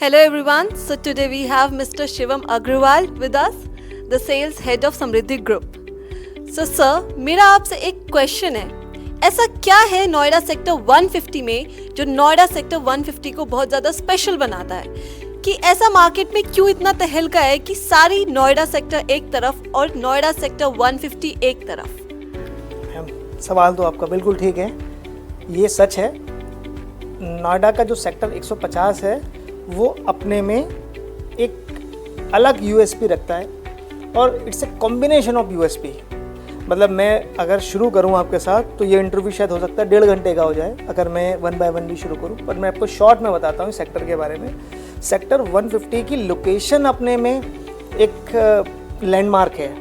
Hello everyone. So today we have Mr. Shivam Agrawal with us, the sales head of Samriddhi group. So sir, मेरा आपसे एक question है. ऐसा क्या है नोएडा सेक्टर 150 में जो नोएडा सेक्टर 150 को बहुत ज़्यादा स्पेशल बनाता है कि ऐसा मार्केट में क्यों इतना तहलका है कि सारी नोएडा सेक्टर एक तरफ और नोएडा सेक्टर 150 एक तरफ? सवाल तो आपका बिल्कुल ठीक है, ये सच है. नोएडा का जो सेक्टर 150 है वो अपने में एक अलग यूएसपी रखता है और it's a combination of USP. मतलब मैं अगर शुरू करूं आपके साथ तो ये इंटरव्यू शायद हो सकता है 1.5 घंटे का हो जाए अगर मैं वन बाय वन भी शुरू करूं, पर मैं आपको शॉर्ट में बताता हूं सेक्टर के बारे में. सेक्टर 150 की लोकेशन अपने में एक लैंडमार्क है.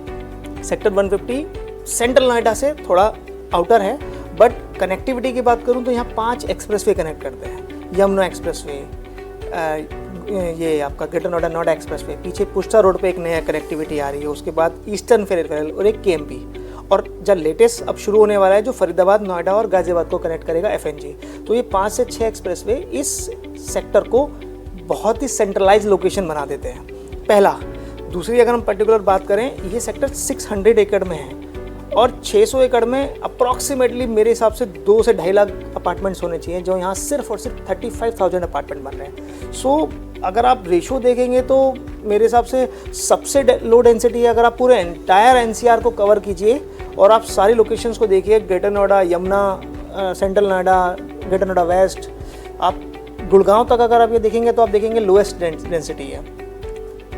सेक्टर 150 सेंट्रल नोएडा से थोड़ा आउटर है, बट कनेक्टिविटी की बात करूं तो यहाँ 5 एक्सप्रेसवे कनेक्ट करते हैं. यमुना एक्सप्रेसवे, ये आपका ग्रेटर नोएडा नोएडा एक्सप्रेसवे, पीछे पुष्टा रोड पे एक नया कनेक्टिविटी आ रही है, उसके बाद ईस्टर्न फेरिफेरल और एक केएमपी, और जो लेटेस्ट अब शुरू होने वाला है जो फरीदाबाद, नोएडा और गाजियाबाद को कनेक्ट करेगा एफएनजी. तो ये 5 से 6 एक्सप्रेसवे इस सेक्टर को बहुत ही सेंट्रलाइज लोकेशन बना देते हैं. पहला. दूसरी, अगर हम पर्टिकुलर बात करें, ये सेक्टर 600 एकड़ में है और 600 एकड़ में अप्रॉक्सीमेटली मेरे हिसाब से 2 से 2.5 लाख अपार्टमेंट्स होने चाहिए, जो यहाँ सिर्फ और सिर्फ 35,000 अपार्टमेंट बन रहे हैं. सो अगर आप रेशो देखेंगे तो मेरे हिसाब से सबसे लो डेंसिटी है. अगर आप पूरे एंटायर एनसीआर को कवर कीजिए और आप सारी लोकेशंस को देखिए, greater Noida, Yamuna, central Noida, greater Noida west, आप गुड़गांव तक अगर आप ये देखेंगे तो आप देखेंगे लोएस्ट डेंसिटी है.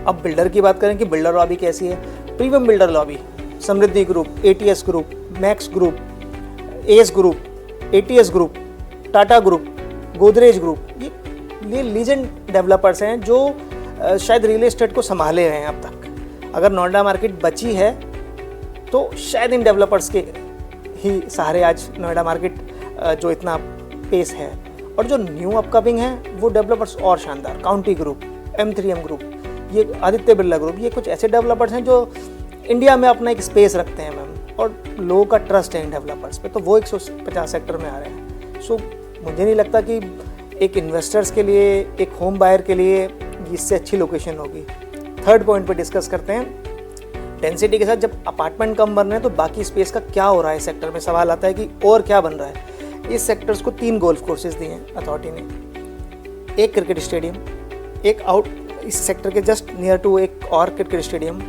अब बिल्डर की बात करें कि बिल्डर लॉबी कैसी है. Premium builder lobby, Samriddhi group, ATS group, Max group, Ace group, ATS group, Tata group, Godrej group, ये लीजेंड डेवलपर्स हैं जो शायद रियल एस्टेट को संभाले रहे हैं अब तक. अगर नोएडा मार्केट बची है तो शायद इन डेवलपर्स के ही सहारे आज नोएडा मार्केट जो इतना पेस है. और जो न्यू अपकमिंग है वो डेवलपर्स और शानदार, काउंटी ग्रुप, M3M ग्रुप, ये आदित्य बिरला ग्रुप, ये कुछ ऐसे डेवलपर्स हैं जो इंडिया में अपना एक स्पेस रखते हैं मैम, और लोगों का ट्रस्ट है इन डेवलपर्स पे, तो वो 150 सेक्टर में आ रहे हैं. सो मुझे नहीं लगता कि एक इन्वेस्टर्स के लिए, एक होम बायर के लिए इससे अच्छी लोकेशन होगी. थर्ड पॉइंट पे डिस्कस करते हैं. डेंसिटी के साथ जब अपार्टमेंट कम बन रहे हैं तो बाकी स्पेस का क्या हो रहा है सेक्टर में. सवाल आता है कि और क्या बन रहा है. इस सेक्टर्स को 3 गोल्फ कोर्सेज दिए हैं अथॉरिटी ने, एक क्रिकेट स्टेडियम, एक आउट इस सेक्टर के जस्ट नियर टू एक और क्रिकेट स्टेडियम,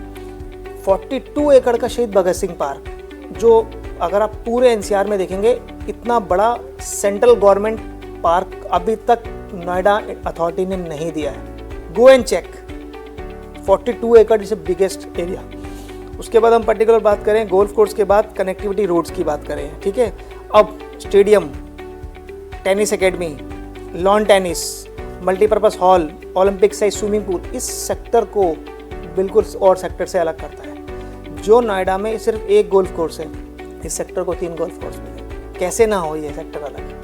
42 एकड़ का शहीद भगत सिंह पार्क, जो अगर आप पूरे एनसीआर में देखेंगे इतना बड़ा सेंट्रल गवर्नमेंट पार्क अभी तक नोएडा अथॉरिटी ने नहीं दिया है. Go and check. 42 एकड़ इज बिगेस्ट एरिया. उसके बाद हम पर्टिकुलर बात करें गोल्फ कोर्स के बाद कनेक्टिविटी रोड्स की बात करें, ठीक है. अब stadium, tennis academy, lawn tennis, multipurpose hall, Olympic size swimming pool इस सेक्टर को बिल्कुल और सेक्टर से अलग करता है. जो नोएडा में सिर्फ एक गोल्फ कोर्स है, इस सेक्टर को 3 गोल्फ कोर्स मिले. कैसे ना हो ये सेक्टर अलग,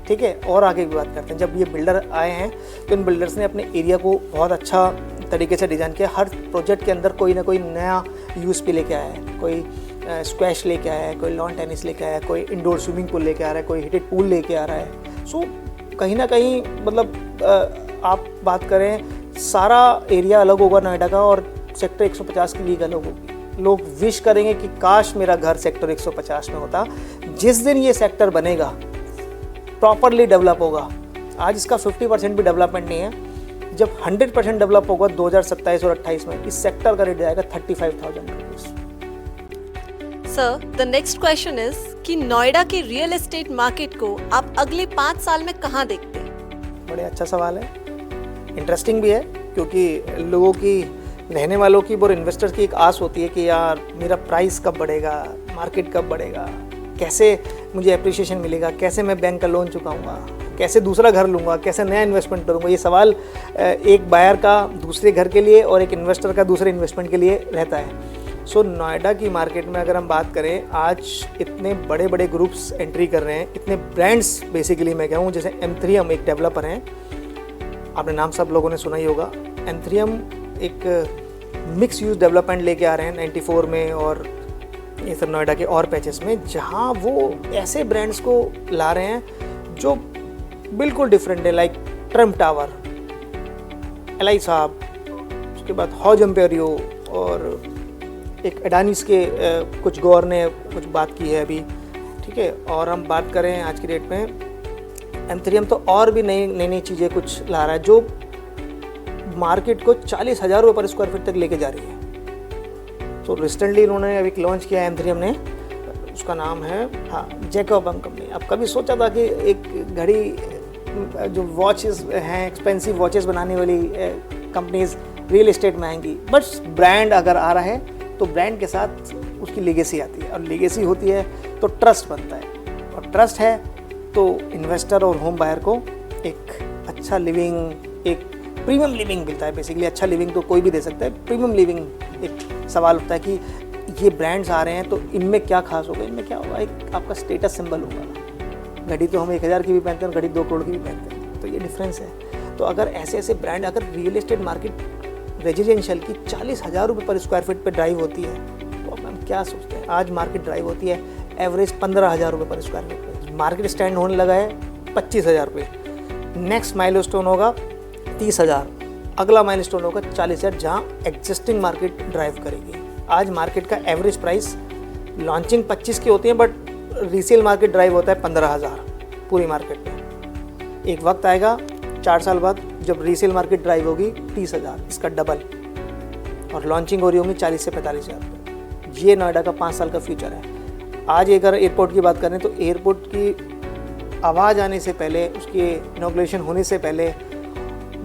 ठीक है. और आगे की बात करते हैं. जब ये बिल्डर आए हैं तो इन बिल्डर्स ने अपने एरिया को बहुत अच्छा तरीके से डिज़ाइन किया. हर प्रोजेक्ट के अंदर कोई ना कोई नया यूएसपी लेके आया है. कोई स्क्वैश लेके आया है, कोई लॉन टेनिस लेके आया है, कोई इंडोर स्विमिंग पूल लेके आ रहा है, कोई हीटेड पूल लेके आ रहा है. सो कहीं ना कहीं मतलब आप बात करें, सारा एरिया अलग होगा नोएडा का और सेक्टर 150 की लीग अलग होगी. लोग विश करेंगे कि काश मेरा घर सेक्टर 150 में होता. जिस दिन ये सेक्टर बनेगा, प्रॉपरली डेवलप होगा. आज इसका 50% भी डेवलपमेंट नहीं है. जब 100% डेवलप होगा 2027 और 28 में, इस सेक्टर का रेट जाएगा 35,000 rupees. Sir, the next question is कि नोएडा के रियल एस्टेट मार्केट को आप अगले 5 साल में कहाँ देखते हैं? बड़े अच्छा सवाल है, इंटरेस्टिंग भी है, क्योंकि लोगों की, रहने वालों की और इन्वेस्टर्स की एक आस होती है कि यार मेरा प्राइस कब बढ़ेगा, मार्केट कब बढ़ेगा, कैसे मुझे एप्रिसिएशन मिलेगा, कैसे मैं बैंक का लोन चुकाऊंगा, कैसे दूसरा घर लूँगा, कैसे नया इन्वेस्टमेंट करूँगा. ये सवाल एक बायर का दूसरे घर के लिए और एक इन्वेस्टर का दूसरे इन्वेस्टमेंट के लिए रहता है. सो नोएडा की मार्केट में अगर हम बात करें, आज इतने बड़े बड़े ग्रुप्स एंट्री कर रहे हैं, इतने ब्रांड्स बेसिकली मैं कहूँ, जैसे M3M एक डेवलपर हैं, आपने नाम सब लोगों ने सुना ही होगा. M3M एक मिक्स यूज डेवलपमेंट लेके आ रहे हैं 94 में और ये सब नोएडा के और पैचेस में, जहाँ वो ऐसे ब्रांड्स को ला रहे हैं जो बिल्कुल डिफरेंट है. लाइक ट्रम्प टावर, एलाई साहब, उसके बाद हॉज एम्पेरियो और एक अडानीस के कुछ गौर ने कुछ बात की है अभी, ठीक है। और हम बात करें आज की डेट में एंथेरियम तो और भी नई चीज़ें कुछ ला रहा है जो मार्केट को 40,000 रुपये पर स्क्वायर फीट तक लेके जा रही है। तो रिसेंटली इन्होंने अभी लॉन्च किया है एंथेरियम ने, उसका नाम है जैकब कंपनी। अब कभी सोचा था कि एक घड़ी जो वॉचेस हैं, एक्सपेंसिव वॉचेस बनाने वाली कंपनीज रियल एस्टेट में आएंगी, बट ब्रांड अगर आ रहा है तो ब्रांड के साथ उसकी लेगेसी आती है, और लेगेसी होती है तो ट्रस्ट बनता है, और ट्रस्ट है तो इन्वेस्टर और होम बायर को एक अच्छा लिविंग, एक प्रीमियम लिविंग मिलता है। बेसिकली अच्छा लिविंग तो कोई भी दे सकता है, प्रीमियम लिविंग एक सवाल उठता है कि ये ब्रांड्स आ रहे हैं तो इनमें क्या खास होगा, इनमें क्या होगा, एक आपका स्टेटस सिंबल होगा। घड़ी तो हम 1,000 की भी पहनते हैं और घड़ी 2 करोड़ की भी पहनते हैं, तो ये डिफरेंस है। तो अगर ऐसे ऐसे ब्रांड, अगर रियल एस्टेट मार्केट रेजिडेंशियल की 40,000 रुपये पर स्क्वायर फीट पर ड्राइव होती है, तो अब हम क्या सोचते हैं, आज मार्केट ड्राइव होती है एवरेज 15,000 रुपये पर स्क्वायर फीट पर। मार्केट स्टैंड होने लगा है 25,000 रुपये, नेक्स्ट माइलस्टोन होगा 30,000, अगला माइलस्टोन होगा 40,000, जहाँ एग्जिस्टिंग मार्केट ड्राइव करेगी। आज मार्केट का एवरेज प्राइस लॉन्चिंग 25 की होती है, बट रीसेल मार्केट ड्राइव होता है 15,000 पूरी मार्केट में। एक वक्त आएगा 4 साल बाद जब रीसेल मार्केट ड्राइव होगी 30,000, इसका डबल, और लॉन्चिंग हो रही होंगी 40 से 45,000। ये नोएडा का 5 साल का फ्यूचर है। आज अगर एयरपोर्ट की बात करें तो एयरपोर्ट की आवाज़ आने से पहले, उसके इनॉग्रेशन होने से पहले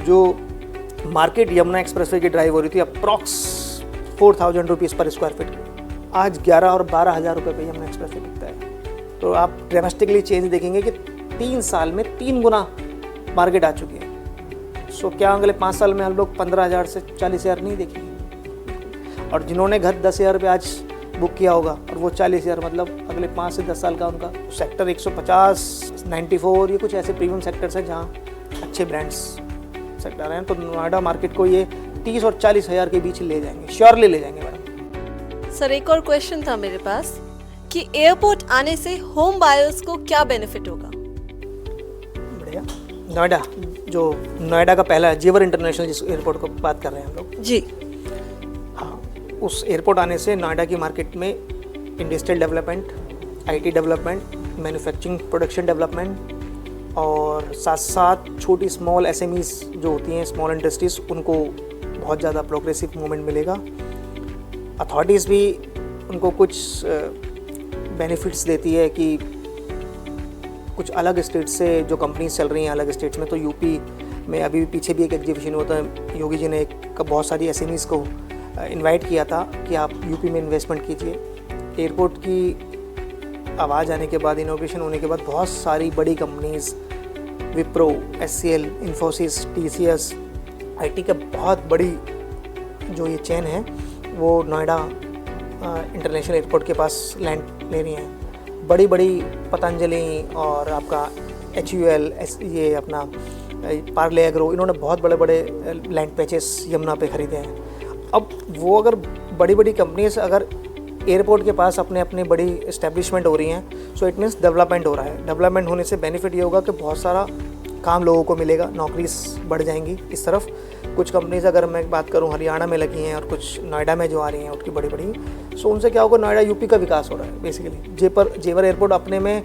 जो मार्केट यमुना एक्सप्रेसवे की ड्राइव हो रही थी अप्रॉक्स 4,000 रुपीज़ पर स्क्वायर फीट की, आज 11 और 12,000 रुपये पे यमुना एक्सप्रेसवे बिकता है। तो आप ड्रामेस्टिकली चेंज देखेंगे कि 3 साल में 3 गुना मार्केट आ चुकी है। सो क्या अगले 5 साल में हम लोग 15,000 से 40,000 नहीं देखेंगे? और जिन्होंने घर 10,000 रुपये आज बुक किया होगा और वो 40,000, मतलब अगले 5 से 10 साल का उनका सेक्टर 150, 94, ये कुछ ऐसे प्रीमियम सेक्टर्स हैं जहाँ अच्छे ब्रांड्स सेक्टर हैं। तो नोएडा मार्केट को ये 30 और 40,000 के बीच ले जाएंगे, श्योरली ले जाएंगे मैडम। सर एक और क्वेश्चन था मेरे पास कि एयरपोर्ट आने से होम बायर्स को क्या बेनिफिट होगा? बढ़िया। नोएडा, जो नोएडा का पहला जेवर इंटरनेशनल जिस एयरपोर्ट को बात कर रहे हैं हम लोग जी, हाँ, उस एयरपोर्ट आने से नोएडा की मार्केट में industrial development, IT development, manufacturing production development, और साथ साथ छोटी स्मॉल एसएमईज जो होती हैं, स्मॉल इंडस्ट्रीज़, उनको बहुत ज़्यादा प्रोग्रेसिव मूवमेंट मिलेगा। अथॉरिटीज़ भी उनको कुछ बेनिफिट्स देती है कि कुछ अलग स्टेट से जो कंपनीज चल रही हैं अलग स्टेट्स में, तो यूपी में अभी पीछे भी एक एग्जीबिशन होता है, योगी जी ने बहुत सारी एसएमईज को इनवाइट किया था कि आप यूपी में इन्वेस्टमेंट कीजिए। एयरपोर्ट की आवाज़ आने के बाद, इनोवेशन होने के बाद, बहुत सारी बड़ी companies, Wipro, HCL, Infosys, TCS, IT का बहुत बड़ी जो ये चेन है वो नोएडा इंटरनेशनल एयरपोर्ट के पास लैंड ले रही हैं। बड़ी बड़ी पतंजलि और आपका HUL, ये अपना पार्ले एग्रो, इन्होंने बहुत बड़े बड़े लैंड पैचेस यमुना पे ख़रीदे हैं। अब वो अगर बड़ी बड़ी कंपनीज अगर एयरपोर्ट के पास अपने अपने बड़ी इस्टेब्लिशमेंट हो रही हैं, सो इट मीन्स डेवलपमेंट हो रहा है। डेवलपमेंट होने से बेनिफिट ये होगा कि बहुत सारा काम लोगों को मिलेगा, नौकरीज बढ़ जाएंगी इस तरफ। कुछ कंपनीज अगर मैं बात करूं हरियाणा में लगी हैं और कुछ नोएडा में जो आ रही हैं उनकी बड़ी बड़ी, सो उनसे क्या होगा, नोएडा यूपी का विकास हो रहा है बेसिकली। जेवर एयरपोर्ट अपने में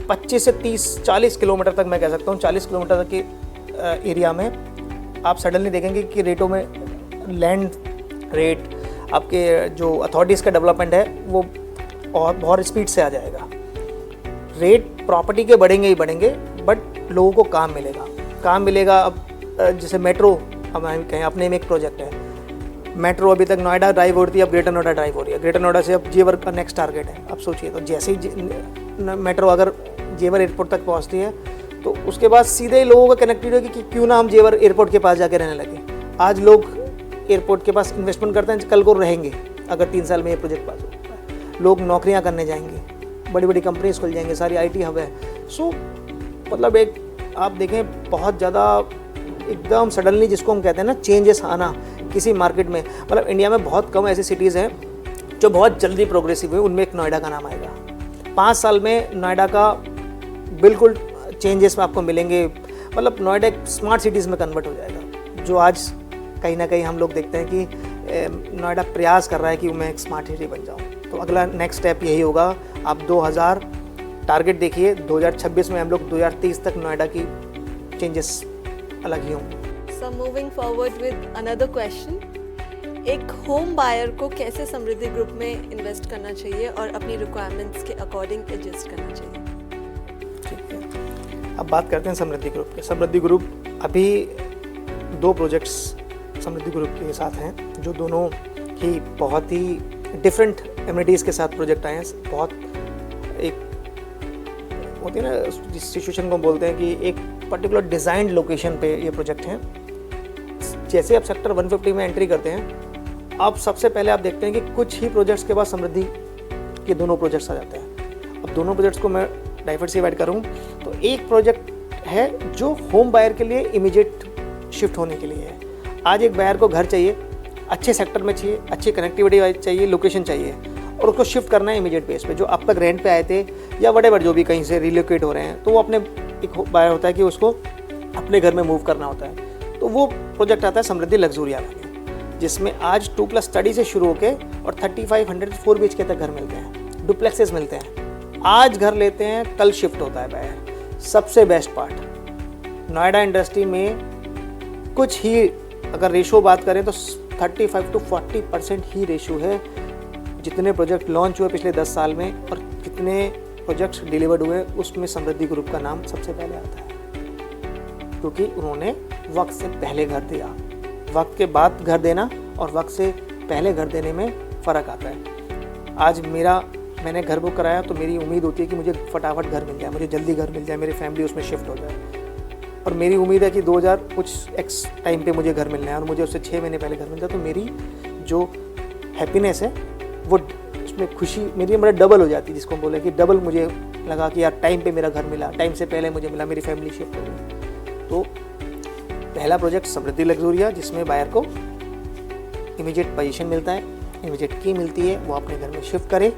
25 से 30-40 किलोमीटर तक, मैं कह सकता हूँ 40 किलोमीटर तक के एरिया में आप सडनली देखेंगे कि रेटों में लैंड रेट, आपके जो अथॉरिटीज़ का डेवलपमेंट है वो और बहुत स्पीड से आ जाएगा। रेट प्रॉपर्टी के बढ़ेंगे ही बढ़ेंगे, बट लोगों को काम मिलेगा। अब जैसे मेट्रो, अब हम कहें अपने में एक प्रोजेक्ट है मेट्रो, अभी तक नोएडा ड्राइव हो रही थी, अब ग्रेटर नोएडा ड्राइव हो रही है। ग्रेटर नोएडा से अब जेवर का नेक्स्ट टारगेट है। अब सोचिए, तो जैसे ही मेट्रो अगर जेवर एयरपोर्ट तक पहुँचती है तो उसके बाद सीधे लोगों को कनेक्टेड होगी कि क्यों ना हम जेवर एयरपोर्ट के पास जाके रहने लगे। आज लोग एयरपोर्ट के पास इन्वेस्टमेंट करते हैं, कल को रहेंगे। अगर 3 साल में ये प्रोजेक्ट पास होता है, लोग नौकरियां करने जाएंगे, बड़ी बड़ी कंपनीज खुल जाएंगे, सारी आईटी हब है। सो मतलब एक आप देखें बहुत ज़्यादा एकदम सडनली, जिसको हम कहते हैं ना चेंजेस आना किसी मार्केट में, मतलब इंडिया में बहुत कम ऐसी सिटीज़ हैं जो बहुत जल्दी प्रोग्रेसिव हुई, उनमें एक नोएडा का नाम आएगा। 5 साल में नोएडा का बिल्कुल चेंजेस आपको मिलेंगे, मतलब नोएडा एक स्मार्ट सिटीज़ में कन्वर्ट हो जाएगा। जो आज कहीं ना कहीं हम लोग देखते हैं कि नोएडा प्रयास कर रहा है कि मैं एक स्मार्ट सिटी बन जाऊँ। तो अगला नेक्स्ट स्टेप यही होगा। आप 2000 टारगेट देखिए, 2026 में हम लोग 2030 तक नोएडा की चेंजेस अलग ही होंगे। So moving forward with another question, एक होम बायर को कैसे समृद्धि ग्रुप में इन्वेस्ट करना चाहिए और अपनी रिक्वायरमेंट्स के अकॉर्डिंग एडजस्ट करना चाहिए? ठीक है, अब बात करते हैं समृद्धि ग्रुप के। समृद्धि ग्रुप अभी 2 प्रोजेक्ट्स समृद्धि ग्रुप के साथ हैं, जो दोनों ही बहुत ही डिफरेंट एमिनिटीज़ के साथ प्रोजेक्ट आए हैं। बहुत एक होती है ना, जिस सिचुएशन को बोलते हैं कि एक पर्टिकुलर डिज़ाइंड लोकेशन पे ये प्रोजेक्ट हैं। जैसे आप सेक्टर 150 में एंट्री करते हैं, आप सबसे पहले आप देखते हैं कि कुछ ही प्रोजेक्ट्स के बाद समृद्धि के दोनों प्रोजेक्ट्स आ जाते हैं। अब दोनों प्रोजेक्ट्स को मैं डाइवर्सिफाइड करूँ तो एक प्रोजेक्ट है जो होम बायर के लिए इमीडिएट शिफ्ट होने के लिए है। आज एक बायर को घर चाहिए, अच्छे सेक्टर में चाहिए, अच्छी कनेक्टिविटी चाहिए, लोकेशन चाहिए, और उसको शिफ्ट करना है इमीडिएट बेस पे। जो अब तक रेंट पे आए थे या व्हाटएवर जो भी कहीं से रिलोकेट हो रहे हैं, तो वो अपने एक बायर होता है कि उसको अपने घर में मूव करना होता है। तो वो प्रोजेक्ट आता है समृद्धि लग्जूरिया एवेन्यू, जिसमें आज 2+ स्टडी से शुरू होकर और 3500 4 BHK तक घर मिलते हैं, डुप्लेक्सेस मिलते हैं। आज घर लेते हैं, कल शिफ्ट होता है बायर। सबसे बेस्ट पार्ट, नोएडा इंडस्ट्री में कुछ ही अगर रेशो बात करें तो 35 to 40% ही रेशो है जितने प्रोजेक्ट लॉन्च हुए पिछले 10 साल में और कितने प्रोजेक्ट्स डिलीवर्ड हुए, उसमें समृद्धि ग्रुप का नाम सबसे पहले आता है, क्योंकि उन्होंने वक्त से पहले घर दिया। वक्त के बाद घर देना और वक्त से पहले घर देने में फ़र्क आता है। आज मैंने घर बुक कराया तो मेरी उम्मीद होती है कि मुझे फटाफट घर मिल जाए, मुझे जल्दी घर मिल जाए, मेरी फैमिली उसमें शिफ्ट हो जाए। और मेरी उम्मीद है कि 2000 कुछ एक्स टाइम पे मुझे घर मिलना है और मुझे उससे 6 महीने पहले घर मिल जाए, तो मेरी जो हैप्पीनेस है वो उसमें खुशी मेरी मतलब डबल हो जाती है, जिसको बोले कि डबल मुझे लगा कि यार टाइम पे मेरा घर मिला, टाइम से पहले मुझे मिला, मेरी फैमिली शिफ्ट हो गई। तो पहला प्रोजेक्ट समृद्धि लग्जूरिया, जिसमें बायर को इमीडिएट पोजीशन मिलता है, इमीडिएट की मिलती है, वो अपने घर में शिफ्ट करे,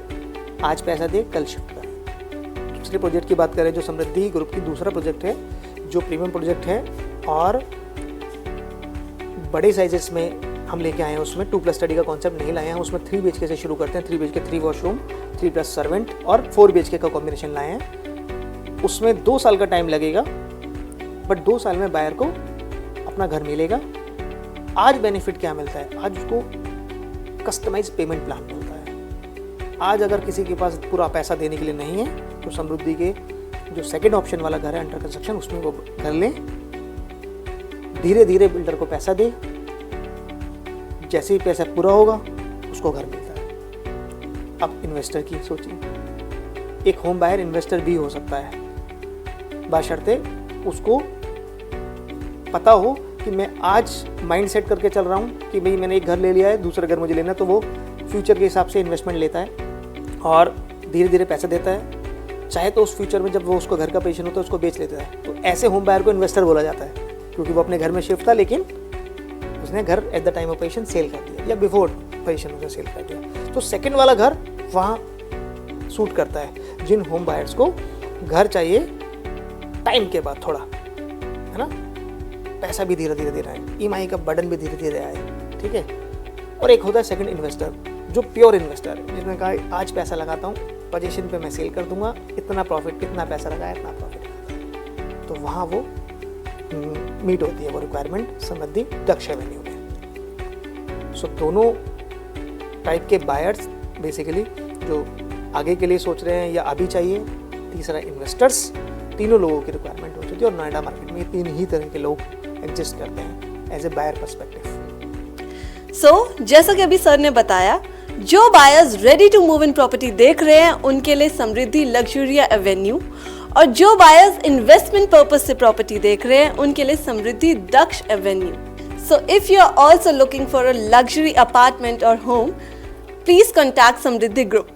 आज पैसा दे कल शिफ्ट करे। दूसरे प्रोजेक्ट की बात करें जो समृद्धि ग्रुप की दूसरा प्रोजेक्ट है, जो प्रीमियम प्रोजेक्ट है और बड़े साइजेस में हम लेके आए हैं। उसमें 2+ स्टडी का कॉन्सेप्ट नहीं लाए हैं, उसमें 3 BHK से शुरू करते हैं। 3 BHK 3 वॉशरूम 3+ सर्वेंट और 4 BHK का कॉम्बिनेशन लाए हैं। उसमें 2 साल का टाइम लगेगा, बट 2 साल में बायर को अपना घर मिलेगा। आज बेनिफिट क्या मिलता है, आज उसको कस्टमाइज पेमेंट प्लान मिलता है। आज अगर किसी के पास पूरा पैसा देने के लिए नहीं है तो समृद्धि के जो सेकंड ऑप्शन वाला घर है अंडर कंस्ट्रक्शन, उसमें वो घर लें, धीरे धीरे बिल्डर को पैसा दे, जैसे ही पैसा पूरा होगा उसको घर मिलता है। अब इन्वेस्टर की सोचिए, एक होम बायर इन्वेस्टर भी हो सकता है, बशर्ते उसको पता हो कि मैं आज माइंड सेट करके चल रहा हूँ कि भाई मैंने एक घर ले लिया है, दूसरा घर मुझे लेना है, तो वो फ्यूचर के हिसाब से इन्वेस्टमेंट लेता है और धीरे धीरे पैसा देता है। चाहे तो उस फ्यूचर में जब वो उसको घर का पोजीशन होता है उसको बेच लेता है, तो ऐसे होम बायर को इन्वेस्टर बोला जाता है, क्योंकि वो अपने घर में शिफ्ट था लेकिन उसने घर at the time of position cell कर दिया या बिफोर पोजीशन उसने सेल कर दिया। तो सेकंड वाला घर वहाँ सूट करता है जिन होम बायर्स को घर चाहिए टाइम के बाद, थोड़ा है ना, पैसा भी धीरे धीरे दे रहा है, EMI का बर्डन भी धीरे धीरे आए, ठीक है। और एक होता है सेकंड इन्वेस्टर, जो प्योर इन्वेस्टर है, जिसने कहा आज पैसा लगाता हूँ, पोजीशन पे मैं सेल कर दूंगा, इतना प्रॉफिट, कितना पैसा लगाया इतना प्रॉफिट, तो वहाँ वो मीट होती है वो रिक्वायरमेंट समृद्धि दक्ष एवेन्यू में। सो दोनों टाइप के बायर्स बेसिकली जो आगे के लिए सोच रहे हैं या अभी चाहिए, तीसरा इन्वेस्टर्स, तीनों लोगों की रिक्वायरमेंट हो चुकी है और नोएडा मार्केट में 3 ही तरह के लोग एग्जिस्ट करते हैं as a buyer perspective. So जैसा कि अभी सर ने बताया, जो buyers ready to move in property देख रहे हैं उनके लिए समृद्धि लग्जूरिया एवेन्यू, और जो बायर्स इन्वेस्टमेंट पर्पज से प्रॉपर्टी देख रहे हैं उनके लिए Samriddhi Daksh Avenue. So if you are also looking for a luxury apartment or home, please contact Samriddhi group.